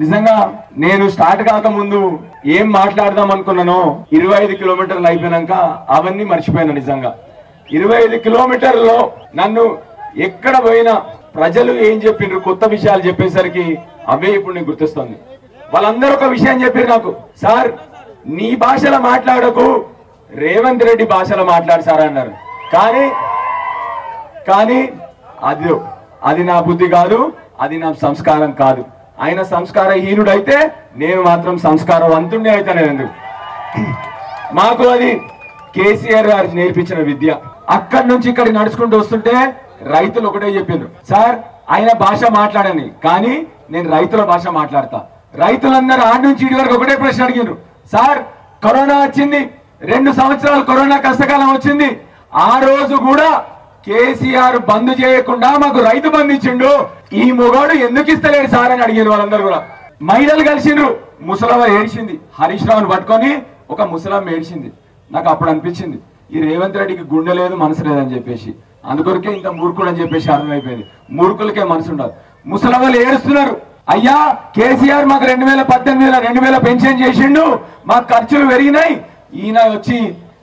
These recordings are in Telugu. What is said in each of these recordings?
నిజంగా నేను స్టార్ట్ కాకముందు ఏం మాట్లాడదాం అనుకున్నానో 25 కిలోమీటర్లు అయిపోయినాక అవన్నీ మర్చిపోయాను. నిజంగా 25 కిలోమీటర్లలో నన్ను ఎక్కడ పోయినా ప్రజలు ఏం చెప్పిండ్రు, కొత్త విషయాలు చెప్పేసరికి అవే ఇప్పుడు నీకు గుర్తొస్తుంది. వాళ్ళందరూ ఒక విషయం చెప్పారు నాకు, సార్ నీ భాషలో మాట్లాడకు, రేవంత్ రెడ్డి భాషలో మాట్లాడు సార్ అన్నారు. కానీ అది నా బుద్ధి కాదు, అది నా సంస్కారం కాదు. ఆయన సంస్కారహీనుడైతే నేను మాత్రం సంస్కారవంతుడే అవుతాను. మాకు అది కేసీఆర్ గారు నేర్పించిన విద్య. అక్కడి నుంచి ఇక్కడికి నడుచుకుంటూ వస్తుంటే రైతులు ఒకటే చెప్పిండ్రు, సార్ ఆయన భాష మాట్లాడని, కానీ నేను రైతుల భాష మాట్లాడతా. రైతులందరూ ఆడి నుంచి ఇడి వరకు ఒకటే ప్రశ్న అడిగిండ్రు, సార్ కరోనా వచ్చింది, 2 సంవత్సరాలు కరోనా కష్టకాలం వచ్చింది, ఆ రోజు కూడా కేసీఆర్ బంద్ చేయకుండా మాకు రైతు బంధు ఇచ్చిండు, ఈ మొగోడు ఎందుకు ఇస్తలేడు సార్ అని అడిగారు. వాళ్ళందరూ కూడా మహిళలు కలిసిండ్రు, ముసలమ్మ ఏడ్చింది, హరీష్ రావుని పట్టుకొని ఒక ముసలమ్మ ఏడ్చింది. నాకు అప్పుడు అనిపించింది ఈ రేవంత్ రెడ్డికి గుండె లేదు మనసు లేదని చెప్పేసి, అందుకొరకే ఇంత మూర్ఖుడు అని చెప్పేసి అర్థమైపోయింది. మూర్ఖులకే మనసు ఉండదు. ముసలమ్మలు ఏడుస్తున్నారు, అయ్యా కేసీఆర్ మాకు 2018 2000 పెన్షన్ చేసిండు, మాకు ఖర్చులు పెరిగినాయి, ఈయన వచ్చి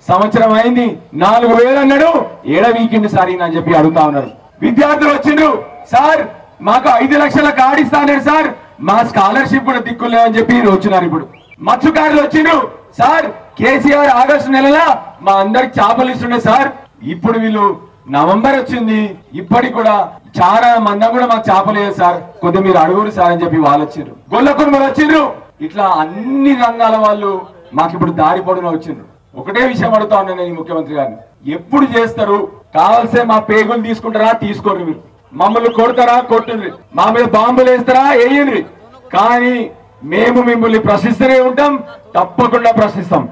సంవత్సరం అయింది 4000 అన్నాడు, ఏడ వీకిండి సార్ ఈయన అని చెప్పి అడుగుతా ఉన్నారు. విద్యార్థులు వచ్చిండ్రు, సార్ మాకు 5 లక్షల కార్డు ఇస్తా అన్నాడు సార్, మా స్కాలర్షిప్ కూడా దిక్కులేదని చెప్పి వచ్చినారు. ఇప్పుడు మత్స్యకారులు వచ్చిండ్రు, సార్ కేసీఆర్ ఆగస్టు నెలలో మా అందరికి చేపలు ఇస్తుండే సార్, ఇప్పుడు వీళ్ళు నవంబర్ వచ్చింది ఇప్పటికి కూడా చాలా మంది కూడా మాకు చేపలు లేదు సార్, కొద్దిగా మీరు అడుగురు సార్ అని చెప్పి వాళ్ళు వచ్చిండ్రు. గొల్ల కుటుంబాలు వచ్చిండ్రు, ఇట్లా అన్ని రంగాల వాళ్ళు మాకు ఇప్పుడు దారి పొడవునా వచ్చిండ్రు. ఒకటే విషయం అడుగుతా ఉన్నాను నేను ముఖ్యమంత్రి గారిని, ఎప్పుడు చేస్తారు, కావాల్సే మా పేగులు తీసుకుంటారా తీసుకోరు, మీరు మమ్మల్ని కొడతారా కొట్టుండ్రి, మా మీద బాంబులు వేస్తారా వేయండి, కానీ మేము మిమ్మల్ని ప్రశ్నిస్తూనే ఉంటాం, తప్పకుండా ప్రశ్నిస్తాం.